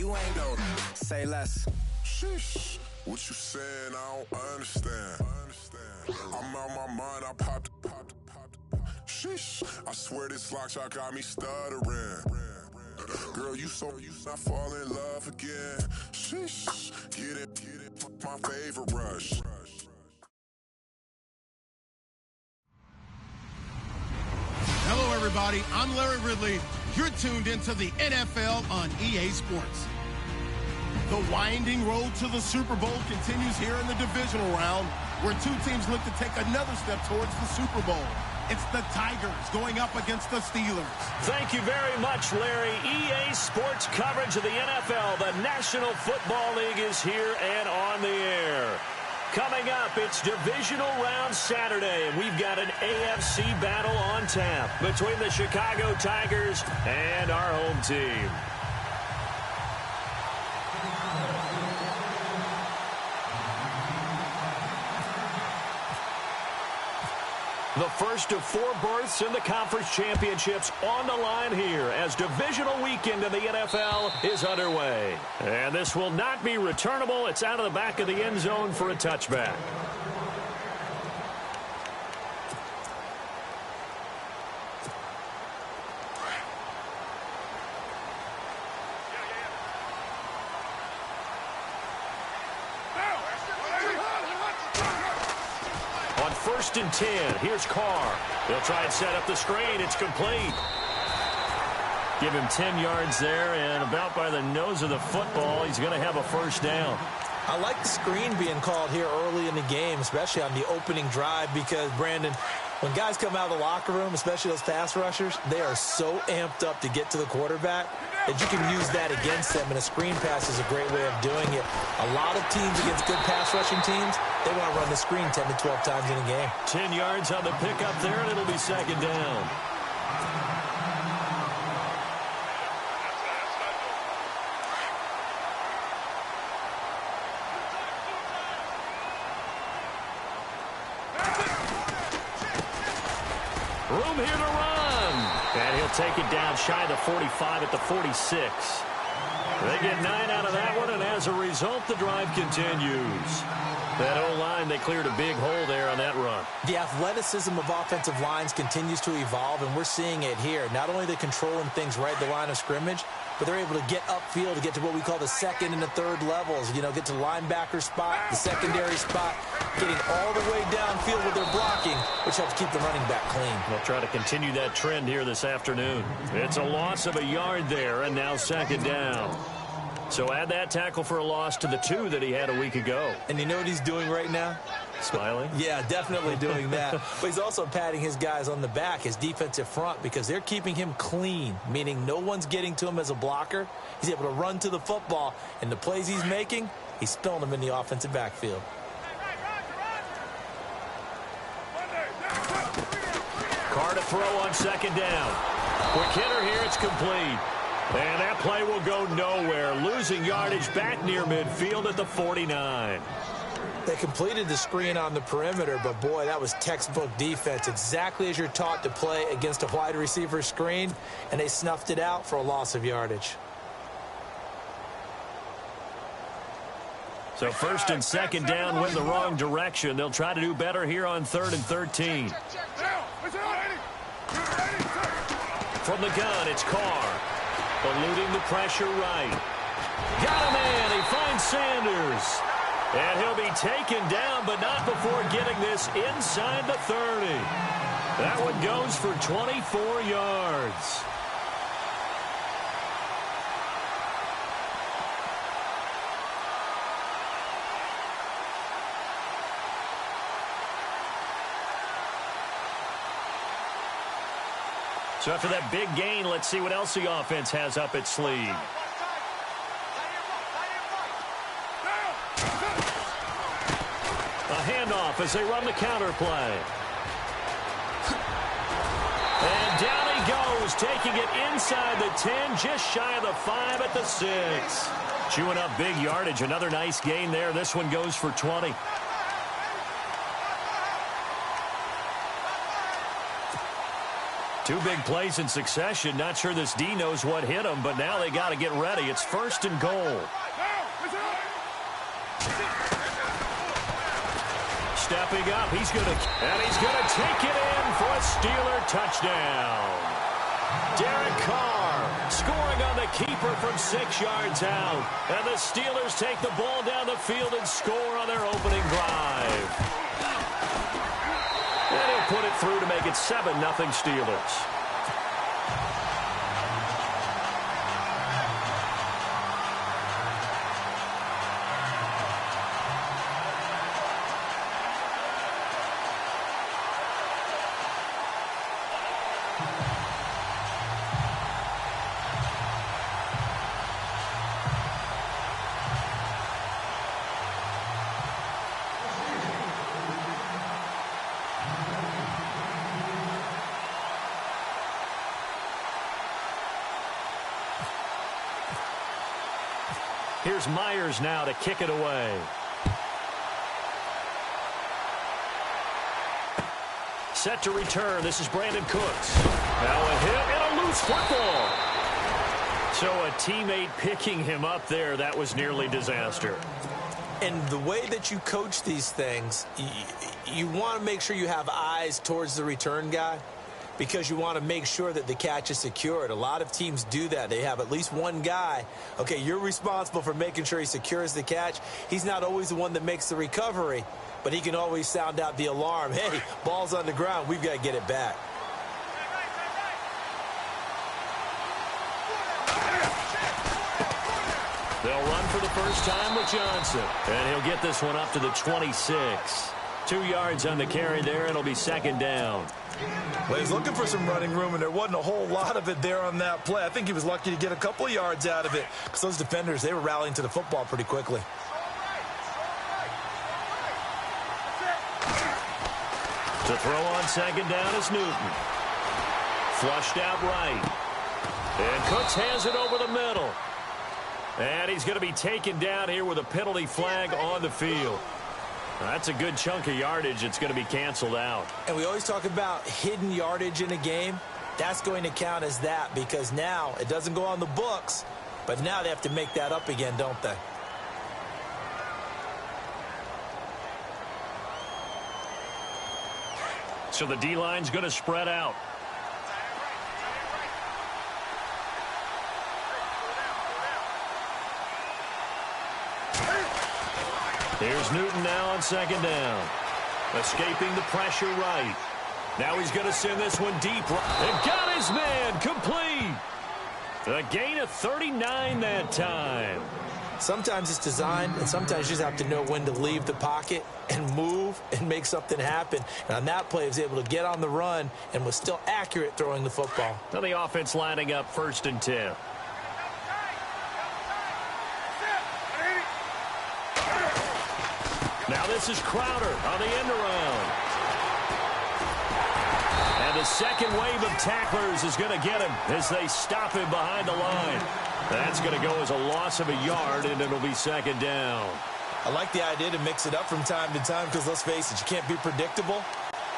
you ain't know. Say less. Sheesh. What you saying? I don't understand. I'm out my mind. I popped. Sheesh. I swear this lock shot got me stuttering. Girl, you not fall in love again. Sheesh. Get it. My favorite rush. Hello, everybody. I'm Larry Ridley. You're tuned into the NFL on EA Sports. The winding road to the Super Bowl continues here in the divisional round, where two teams look to take another step towards the Super Bowl. It's the Tigers going up against the Steelers. Thank you very much, Larry. EA Sports coverage of the NFL. The National Football League is here and on the air. Coming up, it's divisional round Saturday, and we've got an AFC battle on tap between the Chicago Tigers and our home team. The first of 4 berths in the conference championships on the line here as divisional weekend in the NFL is underway. And this will not be returnable. It's out of the back of the end zone for a touchback. First and 10. Here's Carr. He'll try and set up the screen. It's complete. Give him 10 yards there, and about by the nose of the football, he's going to have a first down. I like the screen being called here early in the game, especially on the opening drive, because, Brandon, when guys come out of the locker room, especially those pass rushers, they are so amped up to get to the quarterback that you can use that against them, and a screen pass is a great way of doing it. A lot of teams against good pass rushing teams, they want to run the screen 10 to 12 times in a game. 10 yards on the pickup there, and it'll be second down. Room here to run. And he'll take it down shy of the 45 at the 46. They get 9 out of that one, and as a result, the drive continues. That O-line, they cleared a big hole there on that run. The athleticism of offensive lines continues to evolve, and we're seeing it here. Not only are they controlling things right at the line of scrimmage, but they're able to get upfield to get to what we call the second and the third levels. You know, get to the linebacker spot, the secondary spot, getting all the way downfield with their blocking, which helps keep the running back clean. They'll try to continue that trend here this afternoon. It's a loss of a yard there, and now second down. So add that tackle for a loss to the 2 that he had a week ago. And you know what he's doing right now? Smiling? Yeah, definitely doing that. But he's also patting his guys on the back, his defensive front, because they're keeping him clean, meaning no one's getting to him as a blocker. He's able to run to the football, and the plays he's making, he's spilling them in the offensive backfield. Carr to throw on second down. Quick hitter here, it's complete. And that play will go nowhere. Losing yardage back near midfield at the 49. They completed the screen on the perimeter, but boy, that was textbook defense. Exactly as you're taught to play against a wide receiver screen, and they snuffed it out for a loss of yardage. So first and second down went the wrong direction. They'll try to do better here on 3rd and 13. From the gun, it's Carr. Eluding the pressure right. Got a man. He finds Sanders. And he'll be taken down, but not before getting this inside the 30. That one goes for 24 yards. So after that big gain, let's see what else the offense has up its sleeve. A handoff as they run the counter play. And down he goes, taking it inside the 10, just shy of the 5 at the 6. Chewing up big yardage, another nice gain there. This one goes for 20. Two big plays in succession. Not sure this D knows what hit him, but now they got to get ready. It's 1st and goal. Stepping up, he's going to take it in for a Steeler touchdown. Derek Carr scoring on the keeper from 6 yards out. And the Steelers take the ball down the field and score on their opening drive. And he'll put it through to make it 7-0 Steelers. Here's Myers now to kick it away. Set to return. This is Brandon Cooks. Now a hit and a loose football. So a teammate picking him up there. That was nearly disaster. And the way that you coach these things, you want to make sure you have eyes towards the return guy, because you want to make sure that the catch is secured. A lot of teams do that. They have at least one guy. Okay, you're responsible for making sure he secures the catch. He's not always the one that makes the recovery, but he can always sound out the alarm. Hey, ball's on the ground. We've got to get it back. They'll run for the first time with Johnson, and he'll get this one up to the 26. 2 yards on the carry there, and it'll be 2nd down. Well, he's looking for some running room, and there wasn't a whole lot of it there on that play. I think he was lucky to get a couple of yards out of it, because those defenders, they were rallying to the football pretty quickly. To throw on 2nd down is Newton. Flushed out right. And Cooks hands it over the middle. And he's going to be taken down here with a penalty flag on the field. That's a good chunk of yardage. It's going to be canceled out. And we always talk about hidden yardage in a game. That's going to count as that, because now it doesn't go on the books, but now they have to make that up again, don't they? So the D-line's going to spread out. Here's Newton now on 2nd down. Escaping the pressure right. Now he's going to send this one deep. And got his man complete. A gain of 39 that time. Sometimes it's designed, and sometimes you just have to know when to leave the pocket and move and make something happen. And on that play, he was able to get on the run and was still accurate throwing the football. Now the offense lining up 1st and 10. Now this is Crowder on the end around. And the second wave of tacklers is going to get him as they stop him behind the line. That's going to go as a loss of a yard, and it'll be 2nd down. I like the idea to mix it up from time to time, because let's face it, you can't be predictable.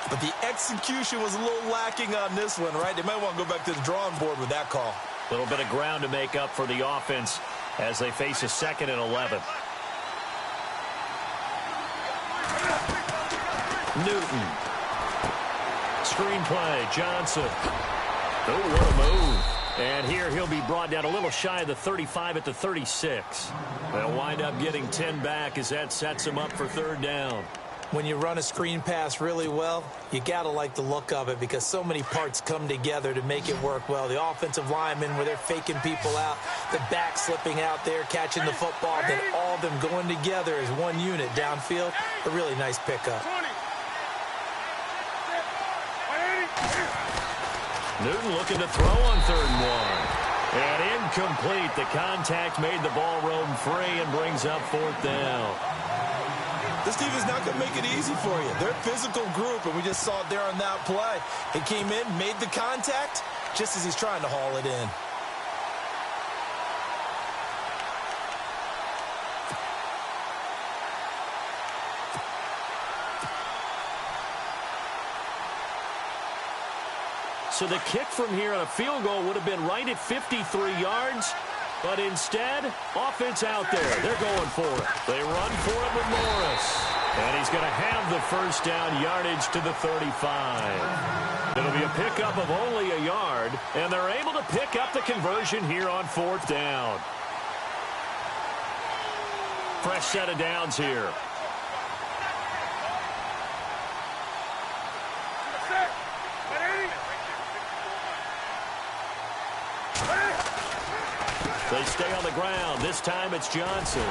But the execution was a little lacking on this one, right? They might want to go back to the drawing board with that call. A little bit of ground to make up for the offense as they face a 2nd and 11. Newton. Screen play. Johnson. Oh, what a move. And here he'll be brought down a little shy of the 35 at the 36. They'll wind up getting 10 back as that sets him up for 3rd down. When you run a screen pass really well, you got to like the look of it, because so many parts come together to make it work well. The offensive linemen, where they're faking people out, the back slipping out there, catching the football, then all of them going together as one unit downfield. A really nice pickup. Newton looking to throw on 3rd and 1. And incomplete. The contact made the ball roam free and brings up 4th down. This team is not going to make it easy for you. They're a physical group, and we just saw it there on that play. He came in, made the contact, just as he's trying to haul it in. So the kick from here on a field goal would have been right at 53 yards. But instead, offense out there. They're going for it. They run for it with Morris. And he's going to have the first down yardage to the 35. It'll be a pickup of only a yard. And they're able to pick up the conversion here on 4th down. Fresh set of downs here. They stay on the ground. This time it's Johnson. And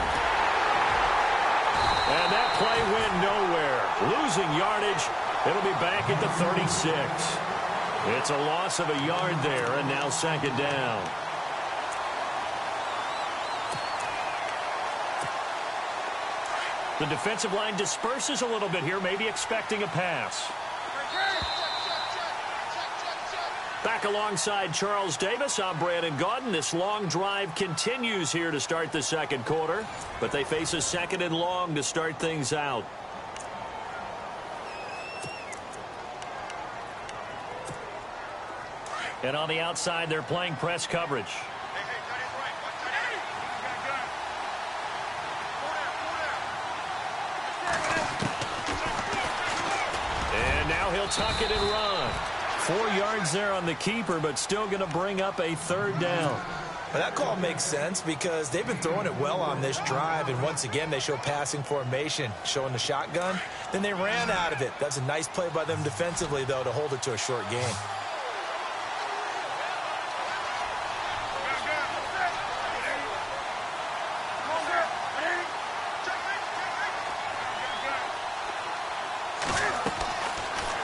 that play went nowhere. Losing yardage. It'll be back at the 36. It's a loss of a yard there, and now 2nd down. The defensive line disperses a little bit here, maybe expecting a pass. Back alongside Charles Davis, I'm Brandon Gaudin. This long drive continues here to start the 2nd quarter, but they face a 2nd and long to start things out. And on the outside, they're playing press coverage. And now he'll tuck it and run. 4 yards there on the keeper, but still going to bring up a 3rd down. Well, that call makes sense because they've been throwing it well on this drive, and once again they show passing formation, showing the shotgun. Then they ran out of it. That's a nice play by them defensively, though, to hold it to a short gain.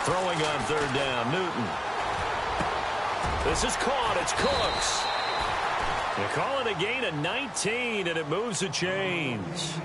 Throwing on 3rd down, Newton. This is caught. It's Cooks. They call it a gain of 19, and it moves the chains.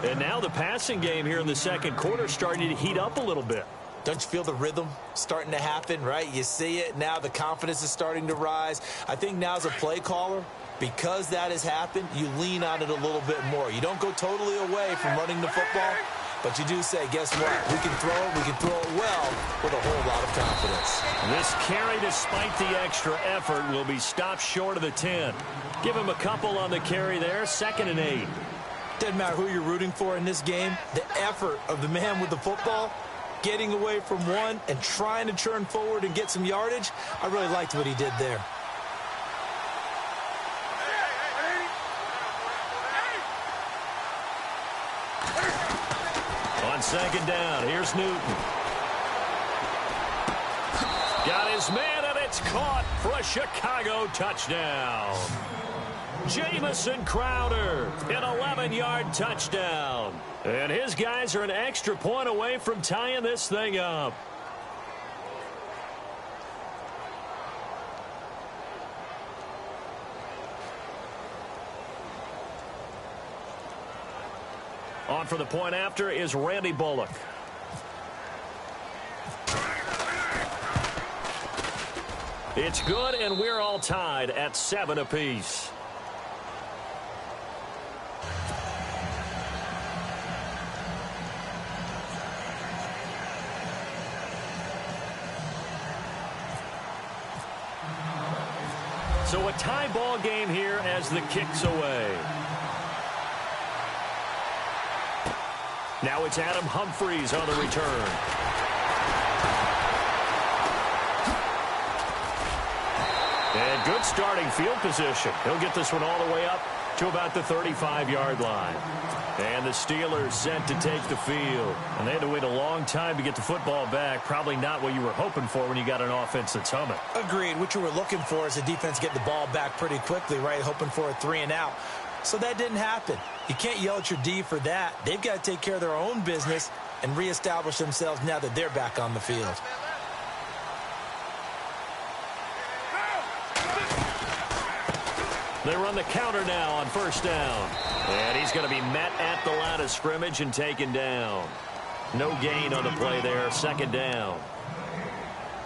And now the passing game here in the 2nd quarter starting to heat up a little bit. Don't you feel the rhythm starting to happen, right? You see it. Now the confidence is starting to rise. I think now as a play caller, because that has happened, you lean on it a little bit more. You don't go totally away from running the football. But you do say, guess what? We can throw it well with a whole lot of confidence. This carry, despite the extra effort, will be stopped short of the 10. Give him a couple on the carry there, 2nd and 8. Doesn't matter who you're rooting for in this game. The effort of the man with the football, getting away from one and trying to turn forward and get some yardage, I really liked what he did there. On 2nd down, here's Newton. Got his man, and it's caught for a Chicago touchdown. Jamison Crowder, an 11-yard touchdown. And his guys are an extra point away from tying this thing up. On for the point after is Randy Bullock. It's good, and we're all tied at 7 apiece. So a tie ball game here as the kick's away. Now it's Adam Humphries on the return. And good starting field position. He'll get this one all the way up to about the 35-yard line. And the Steelers set to take the field. And they had to wait a long time to get the football back. Probably not what you were hoping for when you got an offense that's humming. Agreed. What you were looking for is a defense get the ball back pretty quickly, right? Hoping for a 3-and-out. So that didn't happen. You can't yell at your D for that. They've got to take care of their own business and reestablish themselves now that they're back on the field. They run the counter now on 1st down. And he's going to be met at the line of scrimmage and taken down. No gain on the play there, 2nd down.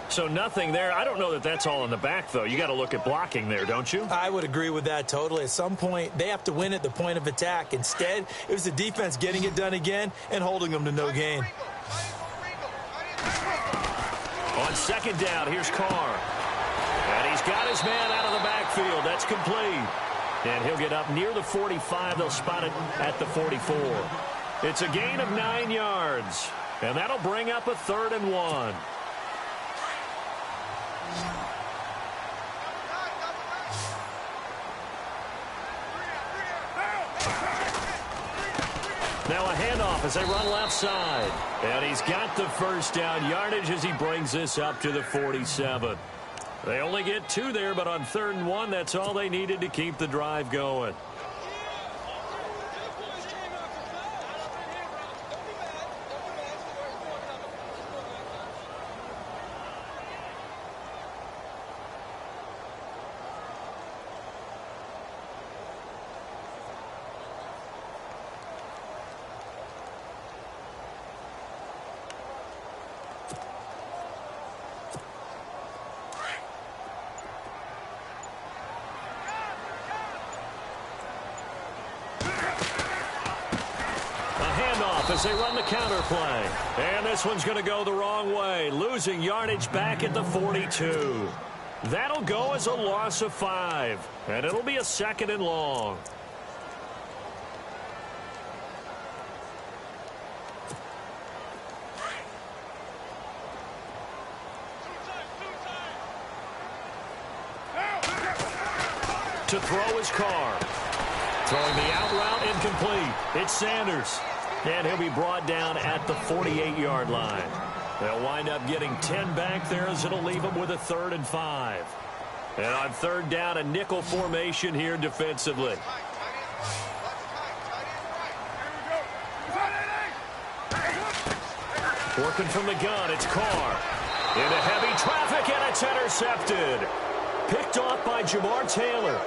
So nothing there. I don't know that that's all in the back, though. You got to look at blocking there, don't you? I would agree with that totally. At some point, they have to win at the point of attack. Instead, it was the defense getting it done again and holding them to no gain. On 2nd down, here's Carr. got his man out of the backfield. That's complete. And he'll get up near the 45. They'll spot it at the 44. It's a gain of 9 yards. And that'll bring up a 3rd and 1. Now a handoff as they run left side. And he's got the first down yardage as he brings this up to the 47. They only get 2 there, but on 3rd and 1, that's all they needed to keep the drive going. As they run the counter play. And this one's going to go the wrong way, losing yardage back at the 42. That'll go as a loss of 5. And it'll be a 2nd and long. To throw his car. Throwing the out route incomplete. It's Sanders. And he'll be brought down at the 48-yard line. They'll wind up getting 10 back there as it'll leave them with a 3rd and 5. And on 3rd down, a nickel formation here defensively. Working from the gun, it's Carr. Into heavy traffic, and it's intercepted. Picked off by Jamar Taylor.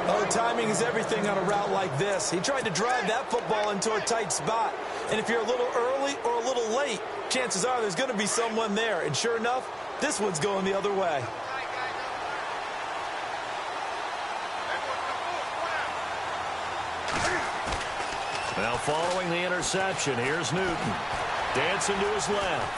Oh, timing is everything on a route like this. He tried to drive that football into a tight spot. And if you're a little early or a little late, chances are there's going to be someone there. And sure enough, this one's going the other way. Now following the interception, here's Newton. Dancing to his left.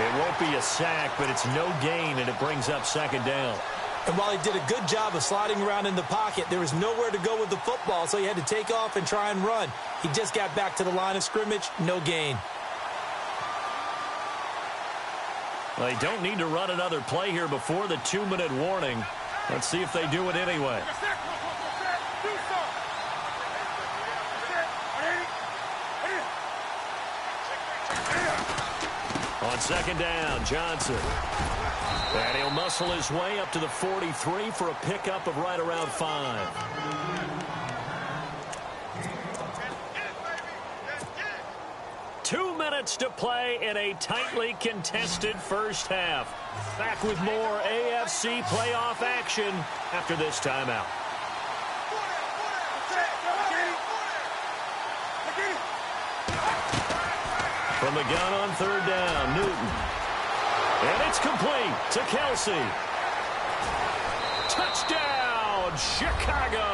It won't be a sack, but it's no gain, and it brings up 2nd down. And while he did a good job of sliding around in the pocket, there was nowhere to go with the football, so he had to take off and try and run. He just got back to the line of scrimmage, no gain. They don't need to run another play here before the 2-minute warning. Let's see if they do it anyway. On 2nd down, Johnson. And he'll muscle his way up to the 43 for a pickup of right around 5. Two minutes to play in a tightly contested first half. Back with more AFC playoff action after this timeout. From the gun on 3rd down, Newton. And it's complete to Kelsey. Touchdown, Chicago.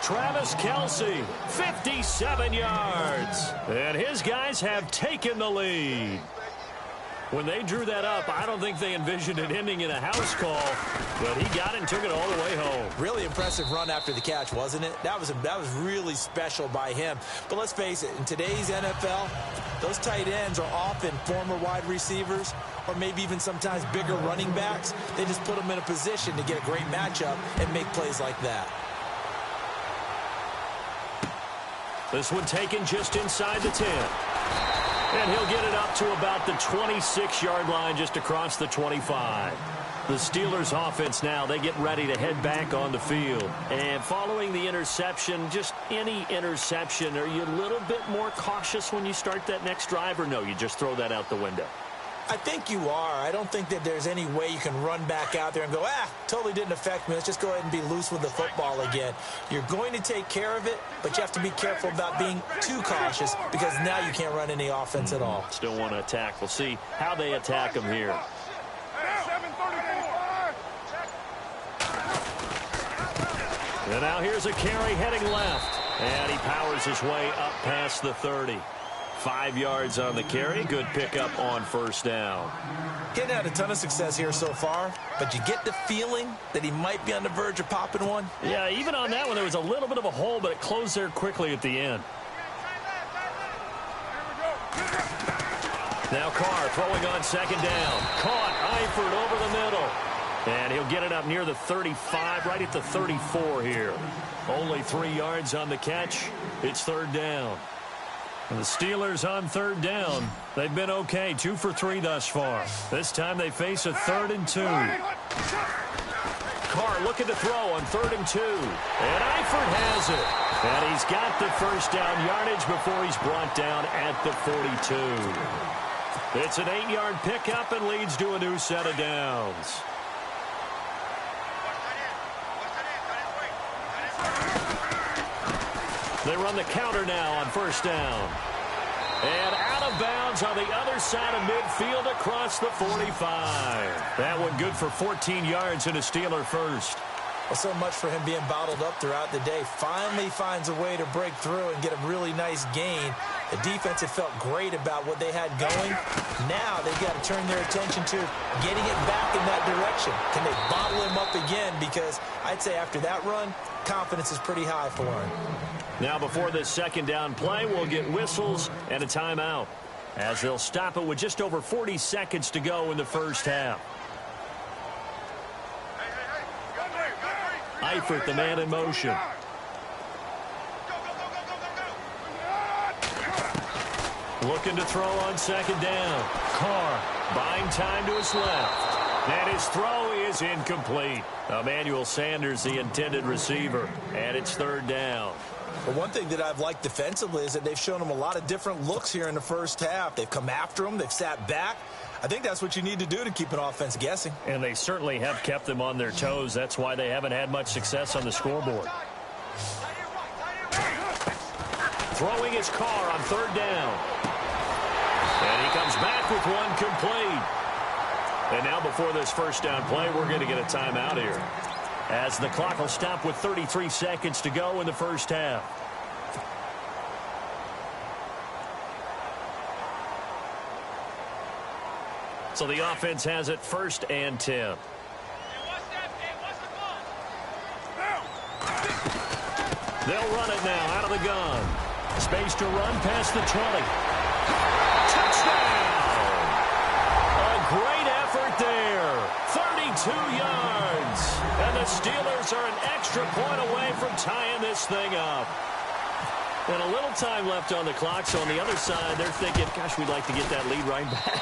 Travis Kelsey, 57 yards. And his guys have taken the lead. When they drew that up, I don't think they envisioned it ending in a house call, but he got it and took it all the way home. Really impressive run after the catch, wasn't it? That was really special by him. But let's face it, in today's NFL, those tight ends are often former wide receivers or maybe even sometimes bigger running backs. They just put them in a position to get a great matchup and make plays like that. This one taken just inside the 10. And he'll get it up to about the 26-yard line just across the 25. The Steelers offense now, they get ready to head back on the field. And following the interception, just any interception, are you a little bit more cautious when you start that next drive, or no, you just throw that out the window? I think you are. I don't think that there's any way you can run back out there and go, totally didn't affect me. Let's just go ahead and be loose with the football again. You're going to take care of it, but you have to be careful about being too cautious because now you can't run any offense at all. Still want to attack. We'll see how they attack him here. And now here's a carry heading left. And he powers his way up past the 30. 5 yards on the carry. Good pickup on first down. He hadn't had a ton of success here so far, but you get the feeling that he might be on the verge of popping one. Yeah, even on that one, there was a little bit of a hole, but it closed there quickly at the end. Now Carr throwing on second down. Caught. Eifert over the middle. And he'll get it up near the 35, right at the 34 here. Only 3 yards on the catch. It's third down. And the Steelers on third down. They've been okay, 2 for 3 thus far. This time they face a 3rd and 2. Carr looking to throw on 3rd and 2. And Eifert has it. And he's got the first down yardage before he's brought down at the 42. It's an 8-yard pickup and leads to a new set of downs. They run the counter now on first down. And out of bounds on the other side of midfield across the 45. That one good for 14 yards and a Steeler first. Well, so much for him being bottled up throughout the day. Finally finds a way to break through and get a really nice gain. The defense had felt great about what they had going. Now they've got to turn their attention to getting it back in that direction. Can they bottle him up again? Because I'd say after that run, confidence is pretty high for him. Now before this second down play, we'll get whistles and a timeout, as they'll stop it with just over 40 seconds to go in the first half. Eifert, the man in motion. Looking to throw on second down. Carr buying time to his left. And his throw is incomplete. Emmanuel Sanders, the intended receiver. And it's third down. But one thing that I've liked defensively is that they've shown him a lot of different looks here in the first half. They've come after him. They've sat back. I think that's what you need to do to keep an offense guessing. And they certainly have kept them on their toes. That's why they haven't had much success on the scoreboard. Throwing his Carr on third down. And he comes back with one complete. And now before this first down play, we're going to get a timeout here, as the clock will stop with 33 seconds to go in the first half. So the offense has it 1st and 10. They'll run it now out of the gun. Space to run past the 20. Touchdown! A great effort there. 32 yards. And the Steelers are an extra point away from tying this thing up. And a little time left on the clock, so on the other side, they're thinking, gosh, we'd like to get that lead right back.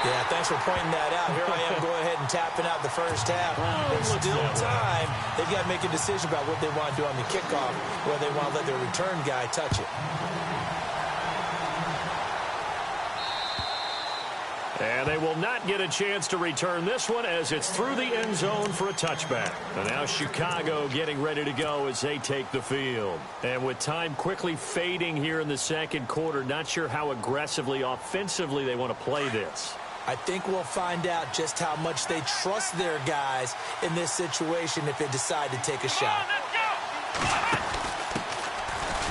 Yeah, thanks for pointing that out. Here I am going ahead and tapping out the first half. There's still time. They've got to make a decision about what they want to do on the kickoff, whether they want to let their return guy touch it. And they will not get a chance to return this one, as it's through the end zone for a touchback. And now Chicago getting ready to go as they take the field. And with time quickly fading here in the second quarter, not sure how aggressively, offensively they want to play this. I think we'll find out just how much they trust their guys in this situation if they decide to take a shot.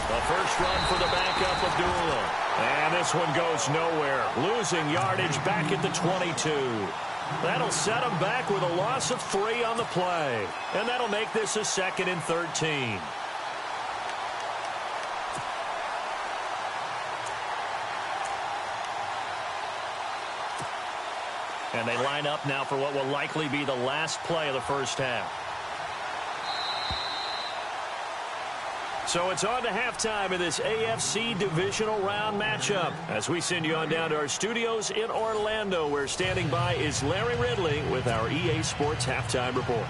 The first run for the backup, Abdullah. And this one goes nowhere. Losing yardage back at the 22. That'll set them back with a loss of 3 on the play. And that'll make this a 2nd and 13. And they line up now for what will likely be the last play of the first half. So it's on to halftime of this AFC divisional round matchup, as we send you on down to our studios in Orlando, where standing by is Larry Ridley with our EA Sports halftime report.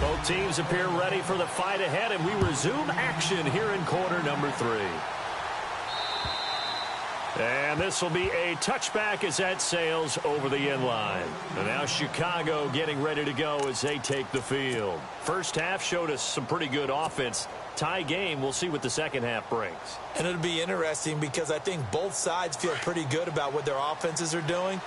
Both teams appear ready for the fight ahead, and we resume action here in quarter number 3. And this will be a touchback as that sails over the end line. And now Chicago getting ready to go as they take the field. First half showed us some pretty good offense. Tie game, we'll see what the second half brings. And it'll be interesting because I think both sides feel pretty good about what their offenses are doing.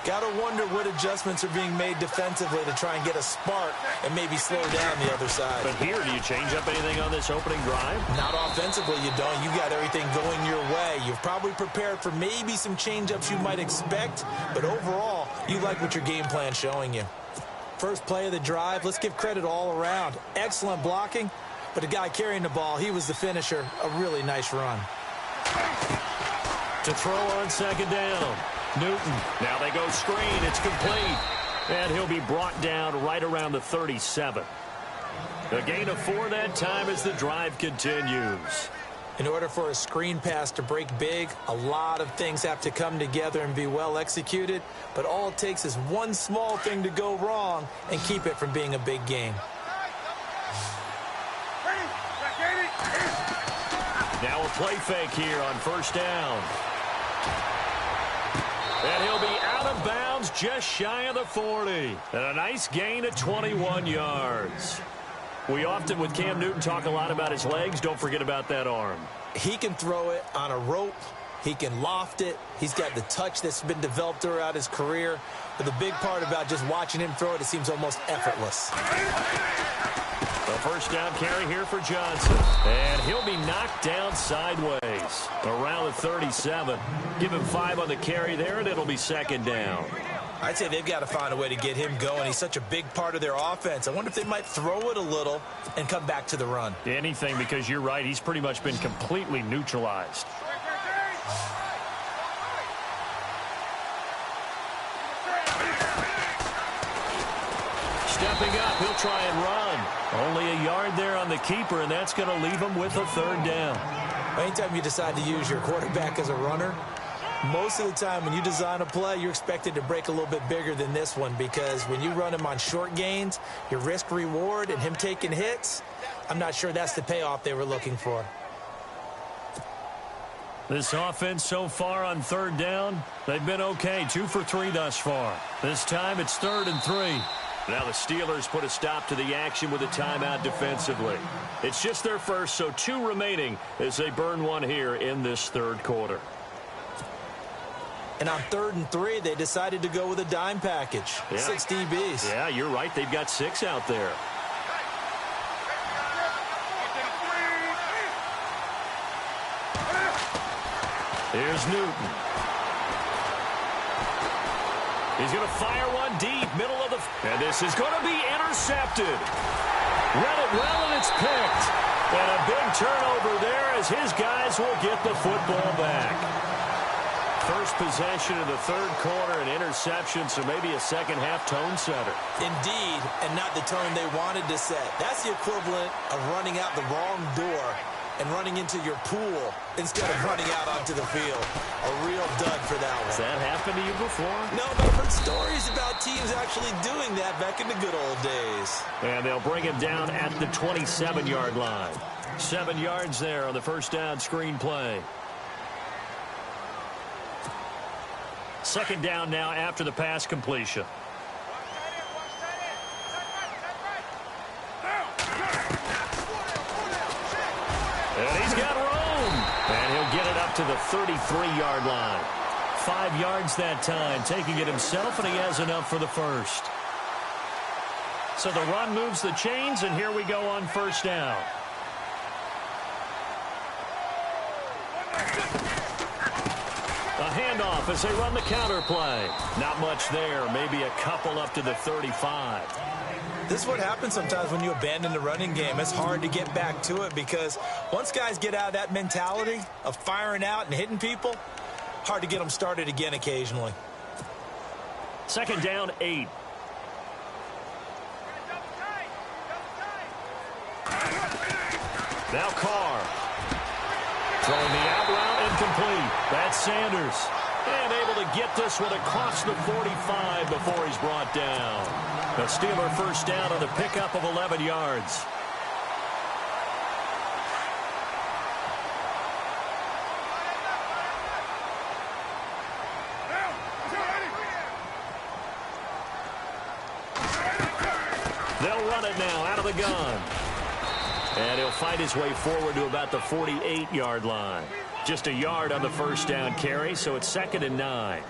Got to wonder what adjustments are being made defensively to try and get a spark and maybe slow down the other side. But here, do you change up anything on this opening drive? Not offensively, you don't. You got everything going your way. You've probably prepared for maybe some change-ups you might expect, but overall, you like what your game plan's showing you. First play of the drive, let's give credit all around. Excellent blocking, but the guy carrying the ball, he was the finisher. A really nice run. To throw on second down. Newton. Now they go screen. It's complete. And he'll be brought down right around the 37. A gain of 4 that time as the drive continues. In order for a screen pass to break big, a lot of things have to come together and be well executed. But all it takes is one small thing to go wrong and keep it from being a big game. Now a play fake here on first down. And he'll be out of bounds just shy of the 40. And a nice gain of 21 yards. We often, with Cam Newton, talk a lot about his legs. Don't forget about that arm. He can throw it on a rope. He can loft it. He's got the touch that's been developed throughout his career. But the big part about just watching him throw it, it seems almost effortless. A first down carry here for Johnson. And he'll be knocked down sideways around the 37. Give him 5 on the carry there, and it'll be second down. I'd say they've got to find a way to get him going. He's such a big part of their offense. I wonder if they might throw it a little and come back to the run. Anything, because you're right. He's pretty much been completely neutralized. Stepping up, he'll try and run. Only a yard there on the keeper, and that's going to leave him with a third down. Anytime you decide to use your quarterback as a runner, most of the time when you design a play, you're expected to break a little bit bigger than this one, because when you run him on short gains, your risk-reward and him taking hits, I'm not sure that's the payoff they were looking for. This offense so far on third down, they've been okay. 2 for 3 thus far. This time it's 3rd and 3. Now the Steelers put a stop to the action with a timeout defensively. It's just their first, so 2 remaining as they burn 1 here in this third quarter. And on 3rd and 3, they decided to go with a dime package. Yeah. 6 DBs. Yeah, you're right. They've got 6 out there. Here's Newton. He's going to fire one deep, middle of the... And this is going to be intercepted. Read it well, and it's picked. And a big turnover there as his guys will get the football back. First possession of the third quarter, an interception, so maybe a second-half tone setter. Indeed, and not the tone they wanted to set. That's the equivalent of running out the wrong door and running into your pool instead of running out onto the field. A real dud for that one. Has that happened to you before? No, but I've heard stories about teams actually doing that back in the good old days. And they'll bring him down at the 27-yard line. 7 yards there on the first down screen play. Second down now after the pass completion. And he's got room. And he'll get it up to the 33-yard line. 5 yards that time, taking it himself, and he has enough for the first. So the run moves the chains, and here we go on first down. A handoff as they run the counter play. Not much there, maybe a couple up to the 35. This is what happens sometimes when you abandon the running game. It's hard to get back to it because once guys get out of that mentality of firing out and hitting people, hard to get them started again occasionally. Second down, 8. Now Carr. Throwing the out route incomplete. That's Sanders. And able to get this one across the 45 before he's brought down. The Steeler first down on the pickup of 11 yards. They'll run it now out of the gun. And he'll fight his way forward to about the 48-yard line. Just a yard on the first down carry, so it's 2nd and 9.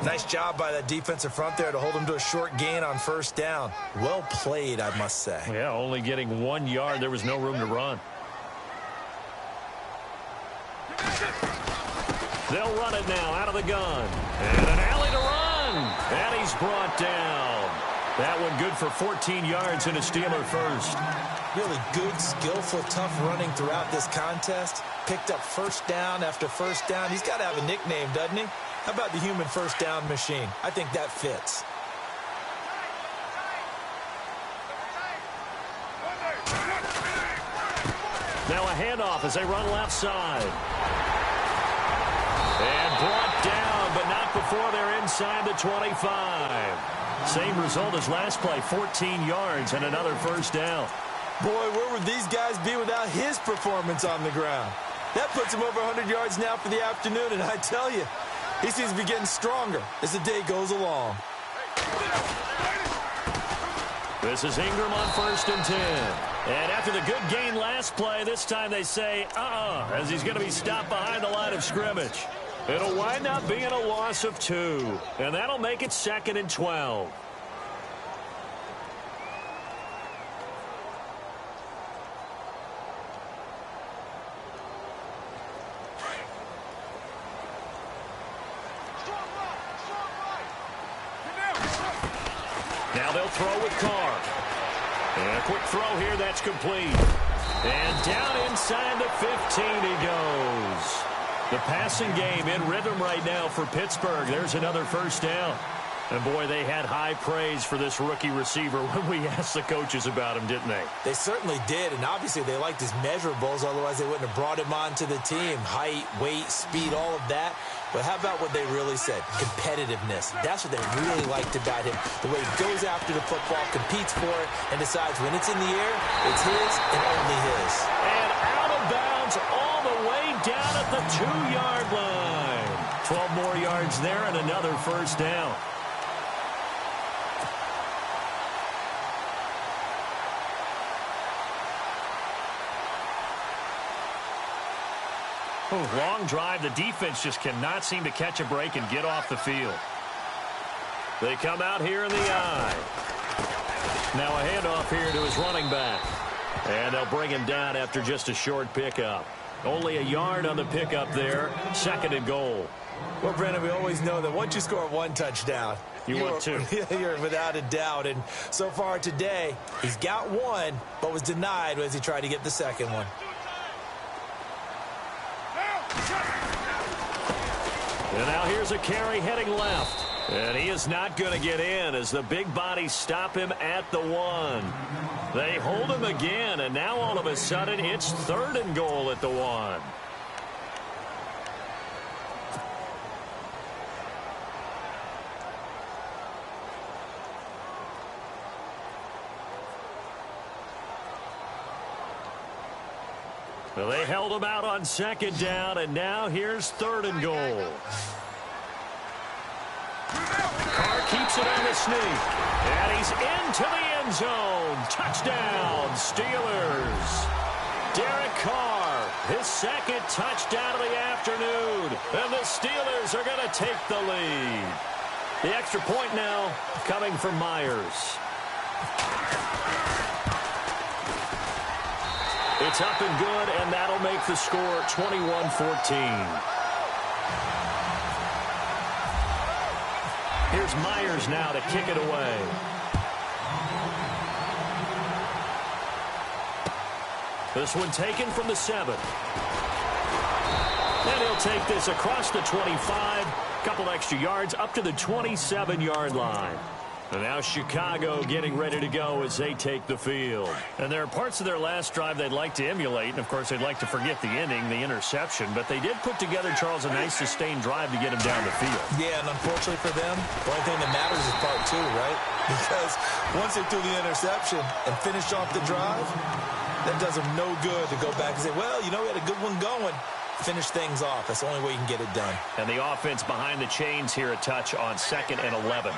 Nice job by that defensive front there to hold him to a short gain on first down. Well played, I must say. Yeah, only getting 1 yard. There was no room to run. They'll run it now out of the gun. And an alley to run. And he's brought down. That one good for 14 yards and a Steeler first. Really good, skillful, tough running throughout this contest. Picked up first down after first down. He's got to have a nickname, doesn't he? How about the human first down machine? I think that fits. Now a handoff as they run left side. And brought down, but not before they're inside the 25. Same result as last play, 14 yards and another first down. Boy, where would these guys be without his performance on the ground? That puts him over 100 yards now for the afternoon, and I tell you, he seems to be getting stronger as the day goes along. This is Ingram on 1st and 10. And after the good gain last play, this time they say, as he's going to be stopped behind the line of scrimmage. It'll wind up being a loss of 2. And that'll make it 2nd and 12. Now they'll throw with Carr. And a quick throw here, that's complete. And down inside the 15 he goes. The passing game in rhythm right now for Pittsburgh. There's another first down. And, boy, they had high praise for this rookie receiver when we asked the coaches about him, didn't they? They certainly did, and obviously they liked his measurables. Otherwise, they wouldn't have brought him onto the team. Height, weight, speed, all of that. But how about what they really said? Competitiveness. That's what they really liked about him. The way he goes after the football, competes for it, and decides when it's in the air, it's his and only his. And out of bounds all the way down at the 2-yard line. 12 more yards there and another first down. Long drive. The defense just cannot seem to catch a break and get off the field. They come out here in the eye. Now a handoff here to his running back. And they'll bring him down after just a short pickup. Only a yard on the pickup there. 2nd and goal. Well, Brandon, we always know that once you score 1 touchdown, you want 2. You're without a doubt. And so far today, he's got 1, but was denied as he tried to get the second one. And now here's a carry heading left. And he is not going to get in as the big bodies stop him at the 1. They hold him again, and now all of a sudden it's 3rd and goal at the 1. Well, they held him out on 2nd down, and now here's 3rd and goal. Carr keeps it on the sneak, and he's into the end zone. Touchdown, Steelers. Derek Carr, his 2nd touchdown of the afternoon, and the Steelers are going to take the lead. The extra point now coming from Myers. It's up and good, and that'll make the score 21-14. Here's Myers now to kick it away. This one taken from the 7. And he'll take this across the 25. Couple extra yards up to the 27-yard line. And now Chicago getting ready to go as they take the field. And there are parts of their last drive they'd like to emulate. And, of course, they'd like to forget the ending, the interception. But they did put together, Charles, a nice sustained drive to get him down the field. Yeah, and unfortunately for them, the only thing that matters is part 2, right? Because once they threw the interception and finished off the drive, that does them no good to go back and say, well, you know, we had a good one going. Finish things off. That's the only way you can get it done. And the offense behind the chains here a touch on 2nd and 11.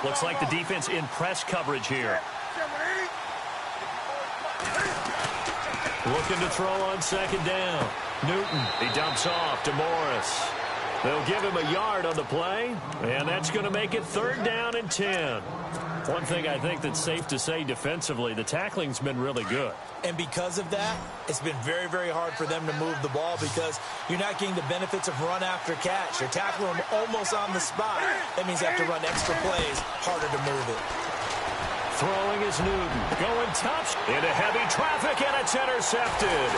Looks like the defense in press coverage here. Looking to throw on second down. Newton, he dumps off to Morris. They'll give him a yard on the play, and that's going to make it 3rd down and 10. One thing I think that's safe to say defensively, the tackling's been really good. And because of that, it's been very, very hard for them to move the ball because you're not getting the benefits of run after catch. You're tackling them almost on the spot. That means you have to run extra plays, harder to move it. Throwing is Newton. Going touch into heavy traffic, and it's intercepted.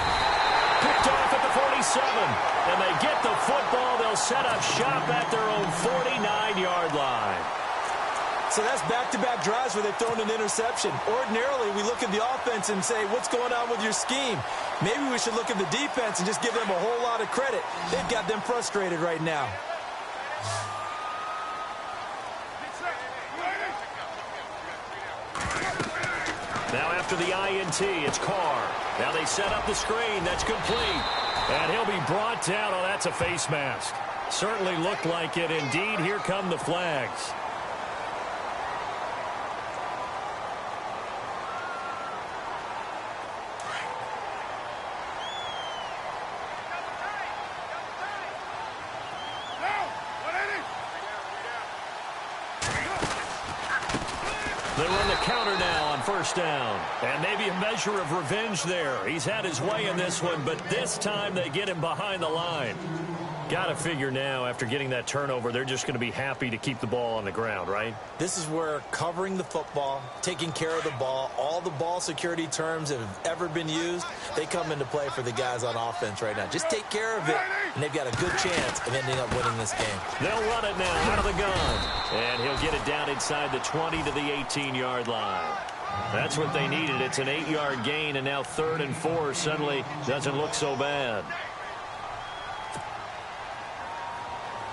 Picked off at the 47. And they get the football. They'll set up shop at their own 49-yard line. So that's back-to-back drives where they've thrown an interception. Ordinarily, we look at the offense and say, what's going on with your scheme? Maybe we should look at the defense and just give them a whole lot of credit. They've got them frustrated right now. Now after the INT, it's Carr. Now they set up the screen. That's complete. And he'll be brought down. Oh, that's a face mask. Certainly looked like it. Indeed, here come the flags. They run the counter now on 1st down. And maybe a measure of revenge there. He's had his way in this one, but this time they get him behind the line. Got to figure now, after getting that turnover, they're just going to be happy to keep the ball on the ground, right? This is where covering the football, taking care of the ball, all the ball security terms that have ever been used, they come into play for the guys on offense right now. Just take care of it, and they've got a good chance of ending up winning this game. They'll run it now out of the gun. And he'll get it down inside the 20 to the 18-yard line. That's what they needed. It's an 8-yard gain, and now 3rd and 4 suddenly doesn't look so bad.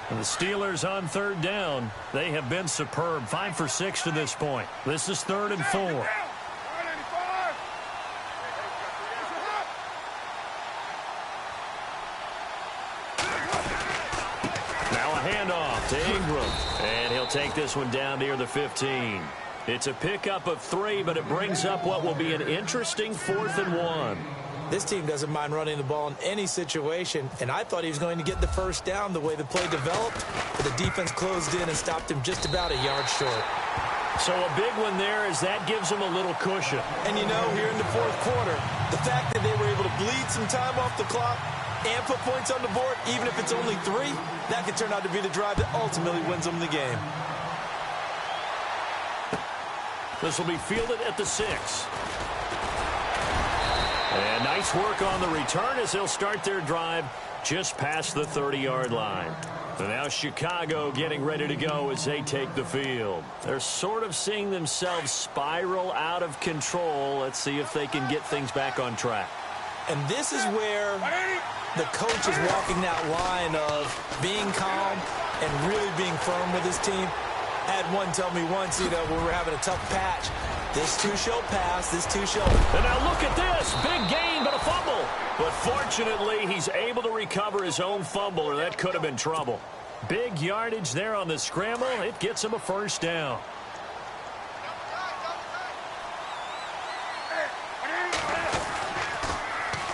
And the Steelers on 3rd down. They have been superb. 5 for 6 to this point. This is 3rd and 4. Now a handoff to Ingram. And he'll take this one down near the 15. It's a pickup of 3, but it brings up what will be an interesting 4th and 1. This team doesn't mind running the ball in any situation, and I thought he was going to get the 1st down the way the play developed, but the defense closed in and stopped him just about a yard short. So a big one there as that gives him a little cushion. And you know, here in the 4th quarter, the fact that they were able to bleed some time off the clock and put points on the board, even if it's only 3, that could turn out to be the drive that ultimately wins them the game. This will be fielded at the 6. And nice work on the return as they'll start their drive just past the 30-yard line. And now Chicago getting ready to go as they take the field. They're sort of seeing themselves spiral out of control. Let's see if they can get things back on track. And this is where the coach is walking that line of being calm and really being firm with his team. I had one tell me once, when we're having a tough patch, this too shall pass, this too shall. And now look at this. Big gain, but a fumble. But fortunately, he's able to recover his own fumble, or that could have been trouble. Big yardage there on the scramble. It gets him a 1st down.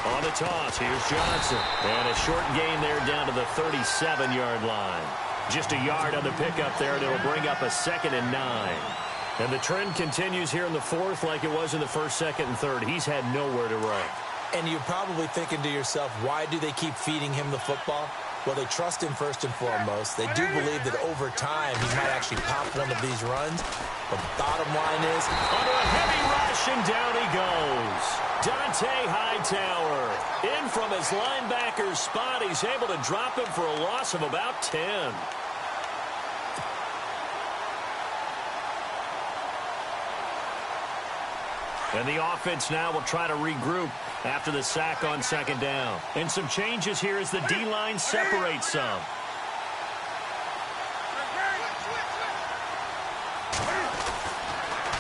On the toss, here's Johnson. And a short gain there down to the 37-yard line. Just a yard on the pickup there, and it'll bring up a 2nd and 9. And the trend continues here in the 4th like it was in the 1st, 2nd, and 3rd. He's had nowhere to run. And you're probably thinking to yourself, why do they keep feeding him the football? Well, they trust him first and foremost. They do believe that over time he might actually pop one of these runs. But the bottom line is, under a heavy rush, and down he goes. Dante Hightower in from his linebacker's spot. He's able to drop him for a loss of about 10. And the offense now will try to regroup after the sack on 2nd down. And some changes here as the D-line separates some.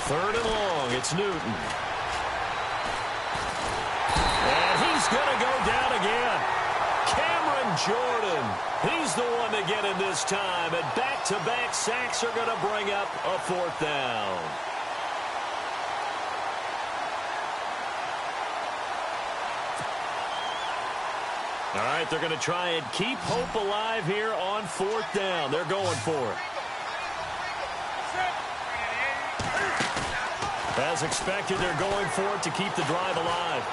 Third and long, it's Newton. And he's going to go down again. Cameron Jordan. He's the one to get it this time. And back-to-back sacks are going to bring up a 4th down. All right, they're going to try and keep hope alive here on 4th down. They're going for it. As expected, they're going for it to keep the drive alive.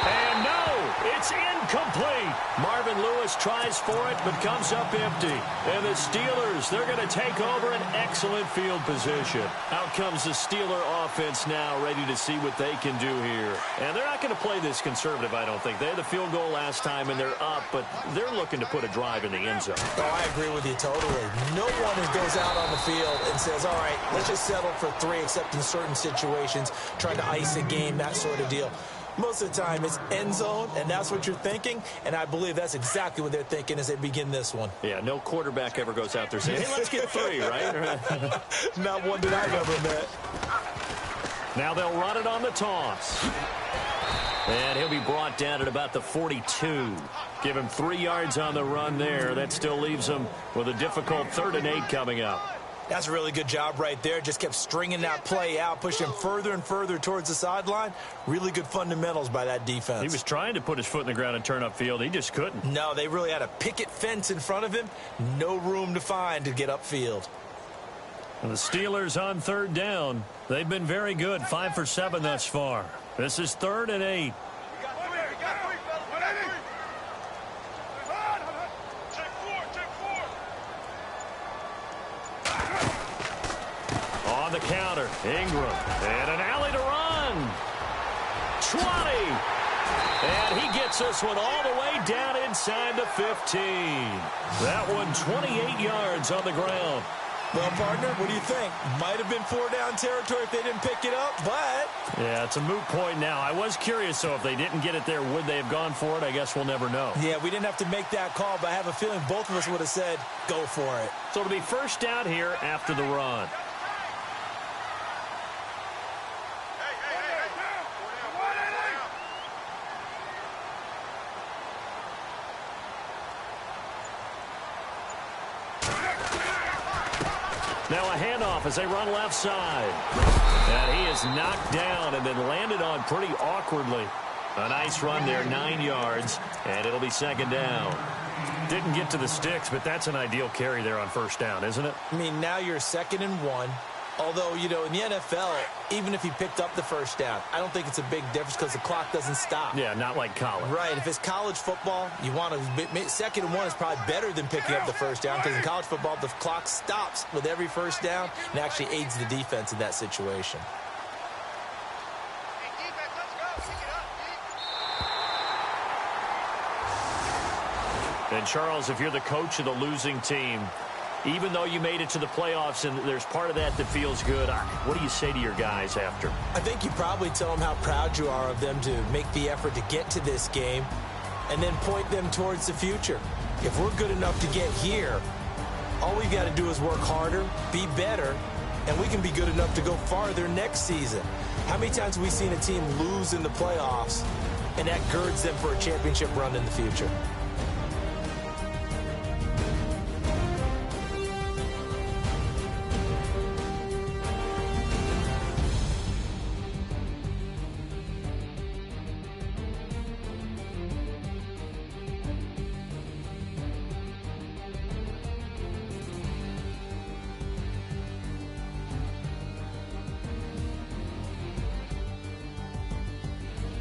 And no, it's incomplete. Marvin Lewis tries for it, but comes up empty. And the Steelers, they're going to take over an excellent field position. Out comes the Steeler offense now, ready to see what they can do here. And they're not going to play this conservative, I don't think. They had the field goal last time, and they're up, but they're looking to put a drive in the end zone. Oh, I agree with you totally. No one who goes out on the field and says, all right, let's just settle for 3, except in certain situations, trying to ice a game, that sort of deal. Most of the time, it's end zone, and that's what you're thinking, and I believe that's exactly what they're thinking as they begin this one. Yeah, no quarterback ever goes out there saying, hey, let's get 3, right? Not one that I've ever met. Now they'll run it on the toss. And he'll be brought down at about the 42. Give him 3 yards on the run there. That still leaves him with a difficult 3rd and 8 coming up. That's a really good job right there. Just kept stringing that play out, pushing him further and further towards the sideline. Really good fundamentals by that defense. He was trying to put his foot in the ground and turn upfield. He just couldn't. No, they really had a picket fence in front of him. No room to find to get upfield. And the Steelers on 3rd down. They've been very good, 5 for 7 thus far. This is 3rd and 8. On the counter, Ingram, and an alley to run. 20. And he gets this one all the way down inside the 15. That one 28 yards on the ground. Well, partner, what do you think? Might have been 4-down territory if they didn't pick it up, but... Yeah, it's a moot point now. I was curious, so if they didn't get it there, would they have gone for it? I guess we'll never know. Yeah, we didn't have to make that call, but I have a feeling both of us would have said, go for it. So it'll be 1st down here after the run. Now a handoff as they run left side. And he is knocked down and then landed on pretty awkwardly. A nice run there, 9 yards, and it'll be 2nd down. Didn't get to the sticks, but that's an ideal carry there on 1st down, isn't it? I mean, now you're 2nd and 1. Although, you know, in the NFL, even if he picked up the 1st down, I don't think it's a big difference because the clock doesn't stop. Yeah, not like college. Right. If it's college football, you want to 2nd and 1 is probably better than picking up the 1st down because in college football, the clock stops with every 1st down and actually aids the defense in that situation. And, Charles, if you're the coach of the losing team, even though you made it to the playoffs and there's part of that that feels good, what do you say to your guys after? I think you probably tell them how proud you are of them to make the effort to get to this game and then point them towards the future. If we're good enough to get here, all we've got to do is work harder, be better, and we can be good enough to go farther next season. How many times have we seen a team lose in the playoffs and that girds them for a championship run in the future?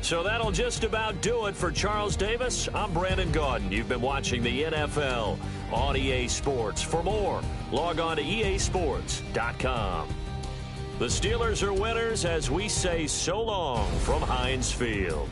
So that'll just about do it for Charles Davis. I'm Brandon Gaudin. You've been watching the NFL on EA Sports. For more, log on to easports.com. The Steelers are winners as we say so long from Heinz Field.